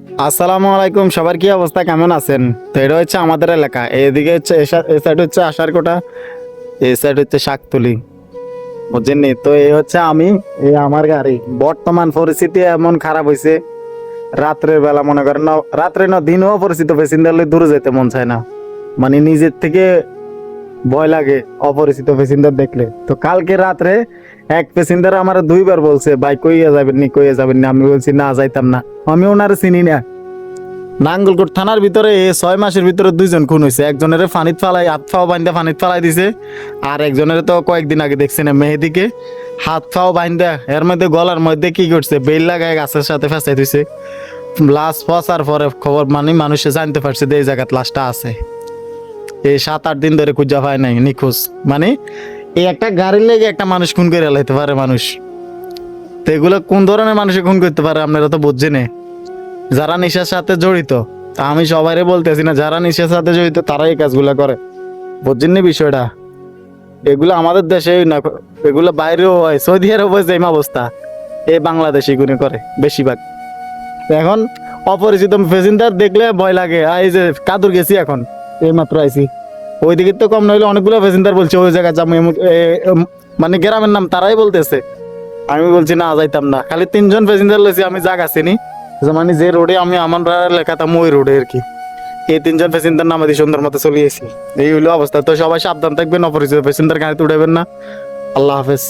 আসসালামু আলাইকুম, সবার কি অবস্থা, কেমন আছেন? তো এটা হচ্ছে আমাদের এলাকা। এদিকে হচ্ছে এ সাইড হচ্ছে আশারকোটা, এই সাইড হচ্ছে শাকতুলি, বুঝছেন নি? তো এই হচ্ছে আমি, এই আমার গাড়ি। বর্তমান পরিস্থিতি এমন খারাপ হয়েছে, রাত্রের বেলা মনে করেন না, রাত্রে না দিনও পরিচিত প্যাসেঞ্জার দূরে যেতে মন চায় না, মানে নিজের থেকে ভয় লাগে অপরিচিত প্যাসেঞ্জার দেখলে। তো কালকে রাত্রে এক প্যাসেঞ্জার আমার দুইবার বলছে, ভাই কইয়া যাবেন নি, কইয়া যাবেন না। আমি বলছি না, যাইতাম না, আমি ওনার চিনি না। নাঙ্গলকোট থানার ভিতরে 6 মাসের ভিতরে 2জন খুন হয়েছে। একজনের ফানিত ফালাই, হাত ফাও বাইন্দা ফানিত ফালাই দিছে। আর একজনের তো কয়েকদিন আগে দেখছেন মেহেদিকে হাত ফাও বাইন্দা এর মধ্যে গলার মধ্যে কি করছে, বেল লাগায় গাছের সাথে ফেঁসাই দিছে। লাশ ফসার পরে খবর মানে মানুষে জানতে পারছে যে এই জায়গায় লাশটা আছে। এই 7-8 দিন ধরে খুঁজা পায় নাই, নিখোঁজ। মানে এই একটা গাড়ির লেগে একটা মানুষ খুন করে লাইতে পারে মানুষ। তো এগুলো কোন ধরনের মানুষে খুন করতে পারে আপনারা তো বুঝছেন। যারা নেশার সাথে জড়িত, তা আমি সবাইরে বলতেছি না, যারা নেশার সাথে জড়িত তারাই এই কাজগুলা করে, বুঝছেন নি বিষয়টা? এগুলো আমাদের দেশে না, এগুলো বাইরেও হয়, সৌদি আরব সেম অবস্থা। এই বাংলাদেশি গুনে করে বেশিরভাগ। এখন অপরিচিত প্যাসেঞ্জার দেখলে ভয় লাগে। এই যে কাদুর গেছি এখন, এই মাত্র আইছি, ওইদিকে তো কম নইলে অনেকগুলো প্যাসেঞ্জার বলছে ওই জায়গায় যাবো, মানে গ্রামের নাম তারাই বলতেছে। আমি বলছি না, যাইতাম না। খালি 3জন প্যাসেঞ্জার লইছি, আমি জায়গা চিনি, মানে যে রোডে আমি আমার লেখাতাম ওই রোডে আর কি। এই 3জন প্যাসেঞ্জার নামে দিয়ে সুন্দর মতো চলিয়েছি। এই হলো অবস্থা। তো সবাই সাবধান থাকবেন, অপরিচিত প্যাসেঞ্জার গাড়িতে উঠাবেন না। আল্লাহ হাফেজ।